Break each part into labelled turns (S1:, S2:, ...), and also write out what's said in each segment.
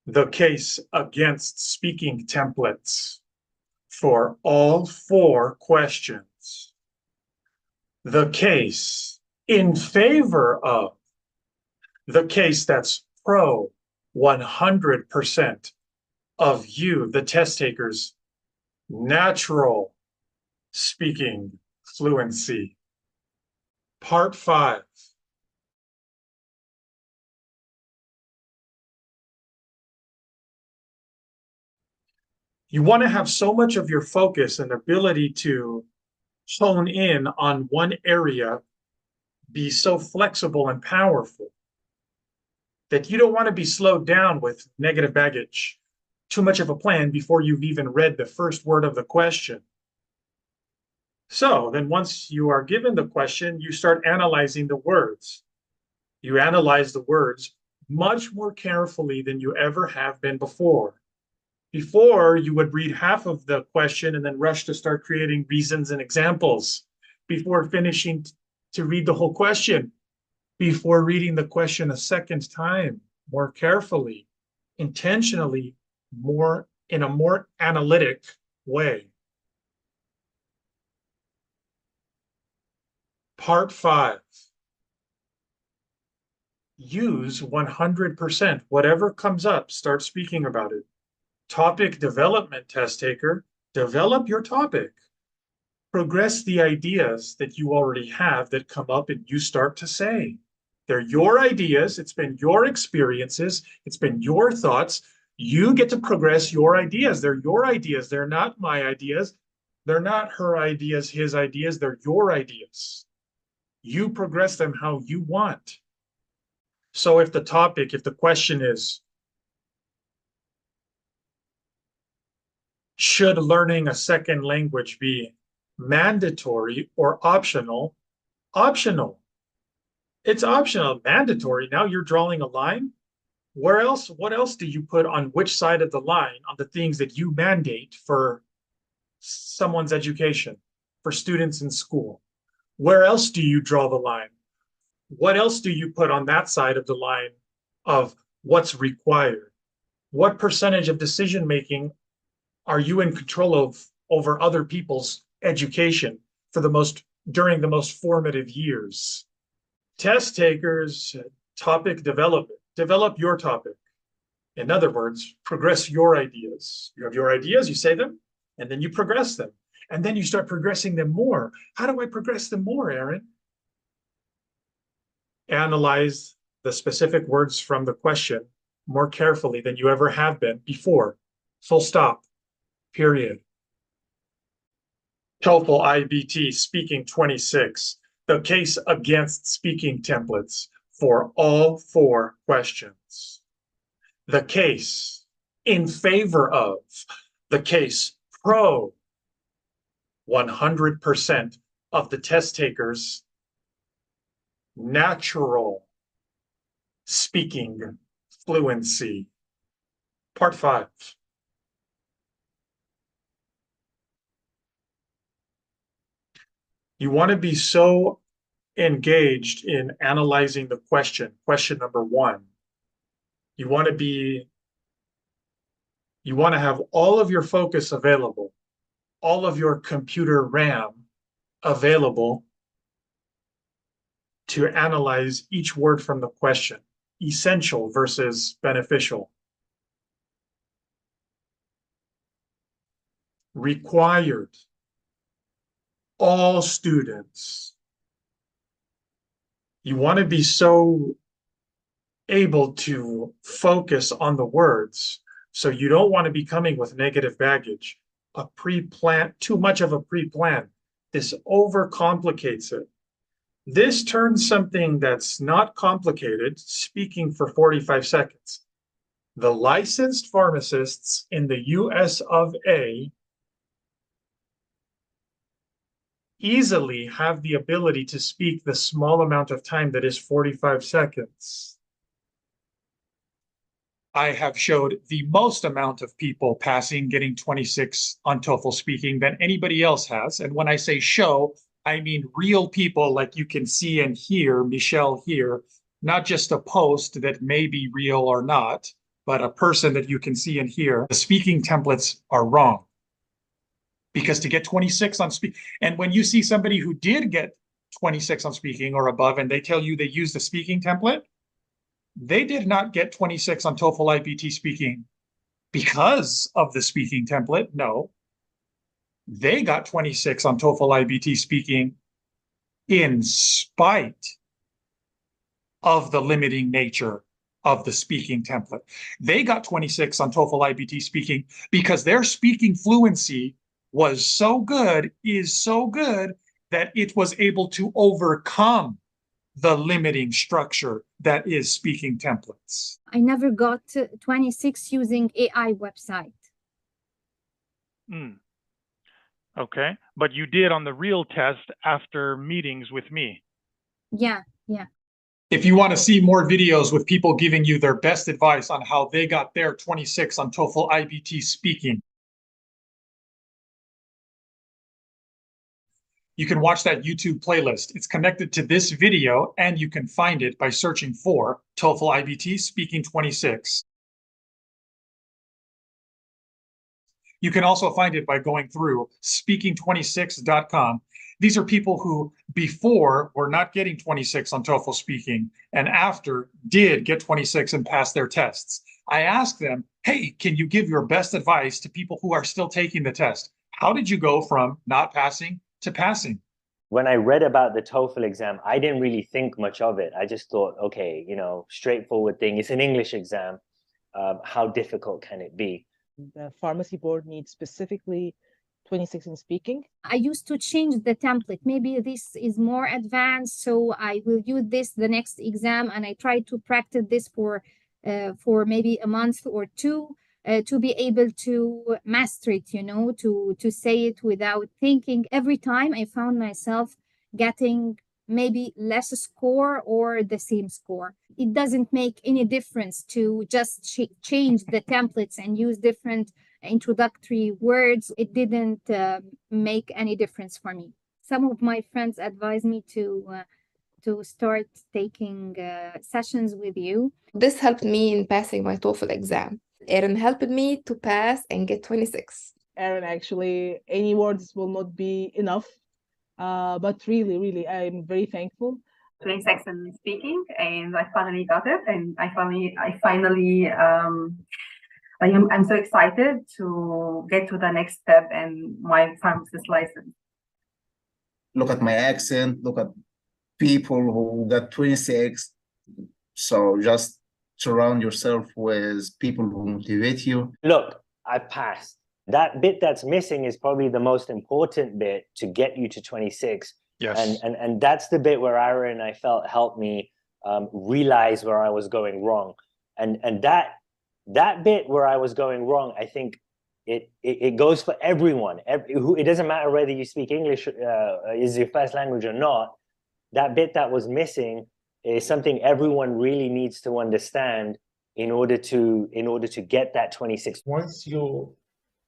S1: The case against speaking templates for all 4 questions. The case in favor of. The case that's pro 100% of you, the test takers, natural speaking fluency. Part 5. You want to have so much of your focus and ability to hone in on one area, be so flexible and powerful that you don't want to be slowed down with negative baggage, too much of a plan before you've even read the first word of the question. So then once you are given the question, you start analyzing the words. You analyze the words much more carefully than you ever have been before. Before, you would read half of the question and then rush to start creating reasons and examples before finishing to read the whole question, before reading the question a second time, more carefully, intentionally, more in a more analytic way. Part 5. Use 100%. Whatever comes up, start speaking about it. Topic development, test taker. Develop your topic. Progress the ideas that you already have that come up and you start to say. They're your ideas. It's been your experiences. It's been your thoughts. You get to progress your ideas. They're your ideas. They're not my ideas. They're not her ideas, his ideas. They're your ideas. You progress them how you want. So if the question is, should learning a second language be mandatory or optional? Optional. It's optional. Mandatory. Now you're drawing a line. Where else? What else do you put on which side of the line on the things that you mandate for someone's education, for students in school? Where else do you draw the line? What else do you put on that side of the line of what's required? What percentage of decision making are you in control of over other people's education during the most formative years? Test takers, topic development. Develop your topic. In other words, progress your ideas. You have your ideas, you say them, and then you progress them. And then you start progressing them more. How do I progress them more, Aaron? Analyze the specific words from the question more carefully than you ever have been before. Full stop. Period. TOEFL iBT Speaking 26. The case against speaking templates for all 4 questions. The case in favor of. The case pro 100% of the test takers natural speaking fluency. Part 5. You want to be so engaged in analyzing the question number 1. You want to have all of your focus available, all of your computer RAM available to analyze each word from the question, essential versus beneficial. Required. All students. You want to be so able to focus on the words, so you don't want to be coming with negative baggage, a pre-plan, too much of a pre-plan. This overcomplicates it. This turns something that's not complicated, speaking for 45 seconds. The licensed pharmacists in the US of A easily have the ability to speak the small amount of time that is 45 seconds. I have showed the most amount of people passing, getting 26 on TOEFL speaking than anybody else has. And when I say show, I mean real people like you can see and hear Michelle here, not just a post that may be real or not. but a person that you can see and hear, the speaking templates are wrong. Because to get 26 on speak, and when you see somebody who did get 26 on speaking or above, and they tell you they used the speaking template, they did not get 26 on TOEFL iBT speaking because of the speaking template. No, they got 26 on TOEFL iBT speaking in spite of the limiting nature of the speaking template. They got 26 on TOEFL iBT speaking because their speaking fluency was so good, is so good, that it was able to overcome the limiting structure that is speaking templates.
S2: I never got 26 using AI website.
S3: Okay, but you did on the real test after meetings with me.
S2: Yeah.
S1: If you want to see more videos with people giving you their best advice on how they got their 26 on TOEFL iBT speaking, you can watch that YouTube playlist. It's connected to this video, and you can find it by searching for TOEFL iBT Speaking 26. You can also find it by going through speaking26.com. These are people who before were not getting 26 on TOEFL speaking and after did get 26 and pass their tests. I asked them, hey, can you give your best advice to people who are still taking the test? How did you go from not passing to passing?
S4: When I read about the TOEFL exam, I didn't really think much of it. I just thought, okay, you know, straightforward thing. It's an English exam. How difficult can it be?
S5: The pharmacy board needs specifically 26 in speaking.
S2: I used to change the template. Maybe this is more advanced, so I will use this the next exam, and I try to practice this for maybe a month or two to be able to master it, you know, to say it without thinking. Every time I found myself getting maybe less score or the same score. It doesn't make any difference to just change the templates and use different introductory words. It didn't make any difference for me. Some of my friends advised me to start taking sessions with you.
S6: This helped me in passing my TOEFL exam. Aaron helped me to pass and get 26.
S5: Aaron, actually, any words will not be enough. But really, I'm very thankful.
S7: 26 in speaking, and I finally got it, and I'm so excited to get to the next step in my pharmacist license.
S8: Look at my accent, look at people who got 26. So just surround yourself with people who motivate you.
S4: Look, I passed. That bit that's missing is probably the most important bit to get you to 26.
S3: Yes.
S4: And that's the bit where Aaron, I felt, helped me realize where I was going wrong. And that bit where I was going wrong, I think it goes for everyone. It doesn't matter whether you speak English is your first language or not. That bit that was missing is something everyone really needs to understand in order to get that 26.
S9: Once you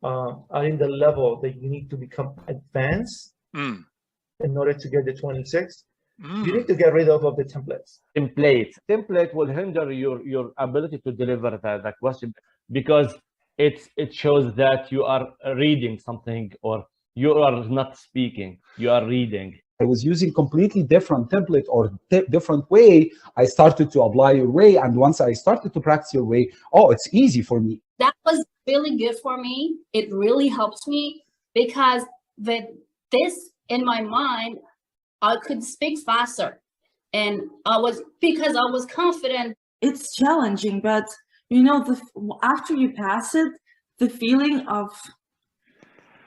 S9: are in the level that you need to become advanced in order to get the 26, you need to get rid of the templates.
S10: Template will hinder your ability to deliver the question, because it shows that you are reading something or you are not speaking, you are reading.
S11: I was using completely different template or different way. I started to apply your way, and once I started to practice your way, oh, it's easy for me.
S12: That was really good for me. It really helps me because with this in my mind, I could speak faster, and because I was confident.
S13: It's challenging, but you know, after you pass it, the feeling of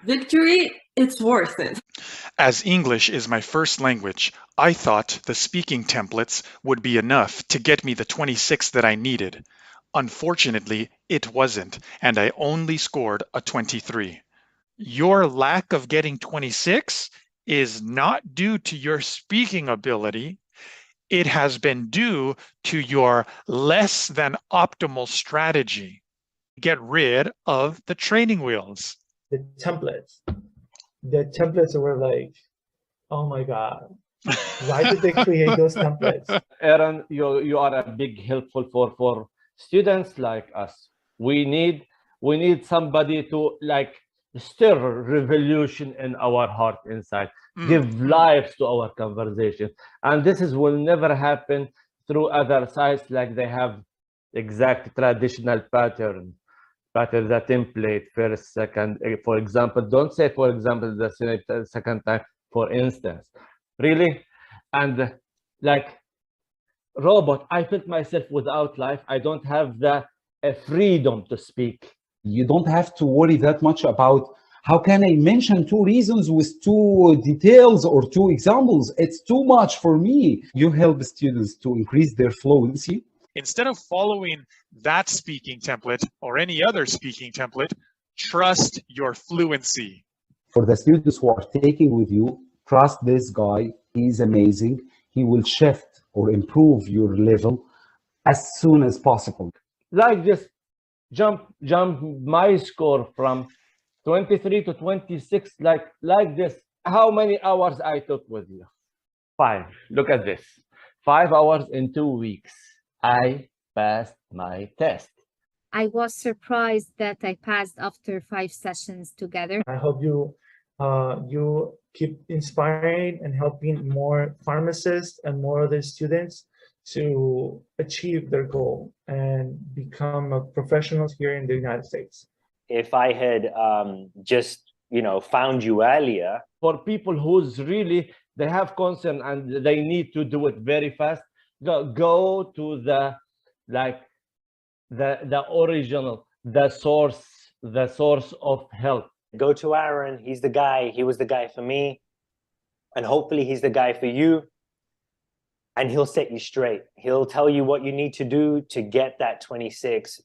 S13: victory, it's worth it.
S3: As English is my first language, I thought the speaking templates would be enough to get me the 26 that I needed. Unfortunately, it wasn't, and I only scored a 23. Your lack of getting 26 is not due to your speaking ability. It has been due to your less than optimal strategy. Get rid of the training wheels.
S9: The templates were like, oh my God, why did they create those templates?
S10: Aaron, you are a big helpful for students like us, we need somebody to like stir revolution in our heart inside, give life to our conversation. And this will never happen through other sites, like they have exact traditional pattern, the template, first, second. For example, don't say, for example, the second time, for instance. Really? And like robot, I felt myself without life. I don't have the freedom to speak.
S11: You don't have to worry that much about how can I mention 2 reasons with 2 details or 2 examples. It's too much for me. You help students to increase their fluency.
S3: Instead of following that speaking template or any other speaking template, trust your fluency.
S11: For the students who are taking with you, trust this guy. He's amazing. He will shift or improve your level as soon as possible.
S10: Like this, jump my score from 23 to 26, like this. How many hours I took with you? 5. Look at this. 5 hours in 2 weeks. I passed my test.
S2: I was surprised that I passed after 5 sessions together.
S9: I hope you keep inspiring and helping more pharmacists and more other students to achieve their goal and become a professional here in the United States.
S4: If I had just, found you earlier.
S10: For people who's really, they have concern and they need to do it very fast, go to the original, the source of help.
S4: Go to Aaron. He's the guy. He was the guy for me. And hopefully he's the guy for you. And he'll set you straight. He'll tell you what you need to do to get that 26.